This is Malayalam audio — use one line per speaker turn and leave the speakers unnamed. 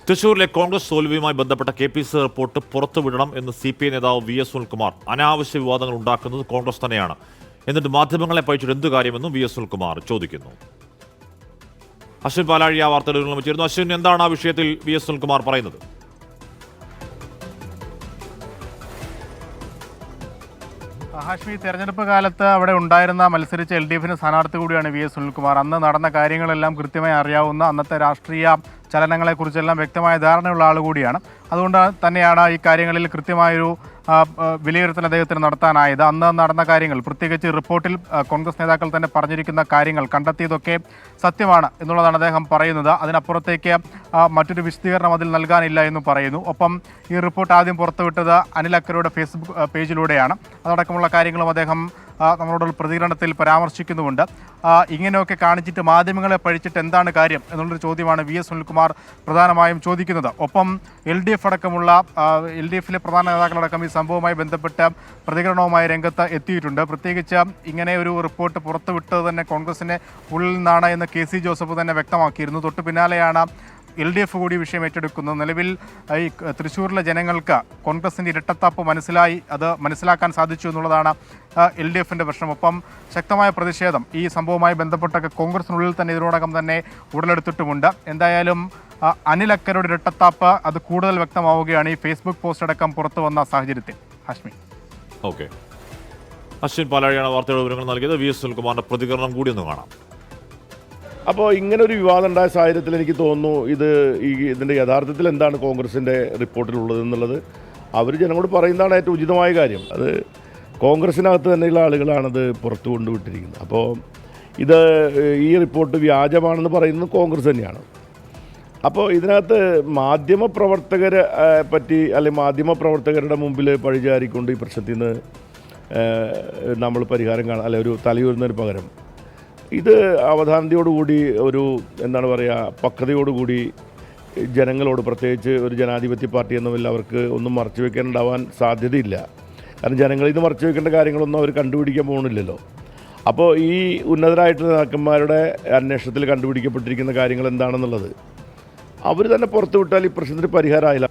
തൃശൂരിലെ കോൺഗ്രസ് തോൽവിയുമായി ബന്ധപ്പെട്ട KPC റിപ്പോർട്ട് പുറത്തുവിടണം എന്ന് CPI നേതാവ് VS സുനിൽകുമാർ അനാവശ്യ വിവാദങ്ങൾ ഉണ്ടാക്കുന്നത് കോൺഗ്രസ് തന്നെയാണ്. എന്നിട്ട് മാധ്യമങ്ങളെ പഴിച്ചിട്ട് എന്തു കാര്യമെന്നും VS സുനിൽകുമാർ ചോദിക്കുന്നു. അശ്വിൻ പാലാഴി ആ വാർത്തകൾ വെച്ചിരുന്നു. അശ്വിൻ, എന്താണ് ആ വിഷയത്തിൽ VS സുനിൽകുമാർ പറയുന്നത്?
ഹാഷ്മി, തെരഞ്ഞെടുപ്പ് കാലത്ത് അവിടെ ഉണ്ടായിരുന്ന മത്സരിച്ച LDF സ്ഥാനാർത്ഥി കൂടിയാണ് VS സുനിൽകുമാർ. അന്ന് നടന്ന കാര്യങ്ങളെല്ലാം കൃത്യമായി അറിയാവുന്ന, അന്നത്തെ രാഷ്ട്രീയ ചലനങ്ങളെക്കുറിച്ചെല്ലാം വ്യക്തമായ ധാരണയുള്ള ആൾ കൂടിയാണ്. അതുകൊണ്ട് തന്നെയാണ് ഈ കാര്യങ്ങളിൽ കൃത്യമായൊരു വിലയിരുത്തൽ അദ്ദേഹത്തിന് നടത്താനായത്. അന്ന് നടന്ന കാര്യങ്ങൾ, പ്രത്യേകിച്ച് റിപ്പോർട്ടിൽ കോൺഗ്രസ് നേതാക്കൾ തന്നെ പറഞ്ഞിരിക്കുന്ന കാര്യങ്ങൾ, കണ്ടെത്തിയതൊക്കെ സത്യമാണ് എന്നുള്ളതാണ് അദ്ദേഹം പറയുന്നത്. അതിനപ്പുറത്തേക്ക് മറ്റൊരു വിശദീകരണം അതിൽ നൽകാനില്ല എന്നും പറയുന്നു. ഒപ്പം ഈ റിപ്പോർട്ട് ആദ്യം പുറത്തുവിട്ടത് അനിൽ അക്കരയുടെ ഫേസ്ബുക്ക് പേജിലൂടെയാണ്. അതടക്കമുള്ള കാര്യങ്ങളും അദ്ദേഹം നമ്മളോടുള്ള പ്രതികരണത്തിൽ പരാമർശിക്കുന്നുമുണ്ട്. ഇങ്ങനെയൊക്കെ കാണിച്ചിട്ട് മാധ്യമങ്ങളെ പഴിച്ചിട്ട് എന്താണ് കാര്യം എന്നുള്ളൊരു ചോദ്യമാണ് VS സുനിൽകുമാർ പ്രധാനമായും ചോദിക്കുന്നത്. ഒപ്പം LDF അടക്കമുള്ള LDFിലെ പ്രധാന നേതാക്കളടക്കം ഈ സംഭവവുമായി ബന്ധപ്പെട്ട് പ്രതികരണവുമായി രംഗത്ത് എത്തിയിട്ടുണ്ട്. പ്രത്യേകിച്ച് ഇങ്ങനെ ഒരു റിപ്പോർട്ട് പുറത്തുവിട്ടത് തന്നെ കോൺഗ്രസിൻ്റെ ഉള്ളിൽ നിന്നാണ് എന്ന് KC ജോസഫ് തന്നെ വ്യക്തമാക്കിയിരുന്നു. തൊട്ടു പിന്നാലെയാണ് LDF കൂടി വിഷയം ഏറ്റെടുക്കുന്നത്. നിലവിൽ ഈ തൃശ്ശൂരിലെ ജനങ്ങൾക്ക് കോൺഗ്രസിൻ്റെ ഇരട്ടത്താപ്പ് അത് മനസ്സിലാക്കാൻ സാധിച്ചു എന്നുള്ളതാണ് LDFിൻ്റെ പ്രശ്നം. ഒപ്പം ശക്തമായ പ്രതിഷേധം ഈ സംഭവവുമായി ബന്ധപ്പെട്ടൊക്കെ കോൺഗ്രസിനുള്ളിൽ തന്നെ ഇതിനോടകം തന്നെ ഉടലെടുത്തിട്ടുമുണ്ട്. എന്തായാലും അനിൽ അക്കരയുടെ ഇരട്ടത്താപ്പ് അത് കൂടുതൽ വ്യക്തമാവുകയാണ് ഈ ഫേസ്ബുക്ക് പോസ്റ്റ് അടക്കം പുറത്തു വന്ന സാഹചര്യത്തിൽ. ഹാഷ്മി,
ഓക്കെ. അശ്വിൻ പാലാഴിയാണ് വാർത്തയുടെ വിവരങ്ങൾ നൽകിയത്. VS സുനിൽകുമാറിന്റെ പ്രതികരണം കൂടി ഒന്ന് കാണാം.
അപ്പോൾ ഇങ്ങനൊരു വിവാദം ഉണ്ടായ സാഹചര്യത്തിൽ എനിക്ക് തോന്നുന്നു ഇതിൻ്റെ യഥാർത്ഥത്തിൽ എന്താണ് കോൺഗ്രസിൻ്റെ റിപ്പോർട്ടിലുള്ളത് എന്നുള്ളത് അവർ ജനങ്ങളോട് പറയുന്നതാണ് ഏറ്റവും ഉചിതമായ കാര്യം. അത് കോൺഗ്രസിനകത്ത് തന്നെയുള്ള ആളുകളാണത് പുറത്തു കൊണ്ടുവിട്ടിരിക്കുന്നത്. അപ്പോൾ ഈ റിപ്പോർട്ട് വ്യാജമാണെന്ന് പറയുന്നത് കോൺഗ്രസ് തന്നെയാണ്. അപ്പോൾ ഇതിനകത്ത് മാധ്യമപ്രവർത്തകരെ പറ്റി, അല്ലെങ്കിൽ മാധ്യമപ്രവർത്തകരുടെ മുമ്പിൽ പഴിചാരിക്കൊണ്ട് ഈ പ്രശ്നത്തിൽ നിന്ന് നമ്മൾ പരിഹാരം കാണാൻ, അല്ലെങ്കിൽ ഒരു തലയൂരുന്നതിന് പകരം ഇത് അവധാനതയോടുകൂടി, ഒരു എന്താണ് പറയുക, പക്വതയോടുകൂടി ജനങ്ങളോട്, പ്രത്യേകിച്ച് ഒരു ജനാധിപത്യ പാർട്ടി എന്നുമില്ല, അവർക്ക് ഒന്നും മറച്ചു വെക്കാനുണ്ടാവാൻ സാധ്യതയില്ല. കാരണം ജനങ്ങളിൽ നിന്ന് മറച്ചു വെക്കേണ്ട കാര്യങ്ങളൊന്നും അവർ കണ്ടുപിടിക്കാൻ പോകുന്നില്ലല്ലോ. അപ്പോൾ ഈ ഉന്നതരായിട്ടുള്ള നേതാക്കന്മാരുടെ അന്വേഷണത്തിൽ കണ്ടുപിടിക്കപ്പെട്ടിരിക്കുന്ന കാര്യങ്ങൾ എന്താണെന്നുള്ളത് അവർ തന്നെ പുറത്തുവിട്ടാൽ ഈ പ്രശ്നത്തിന് പരിഹാരമായില്ല.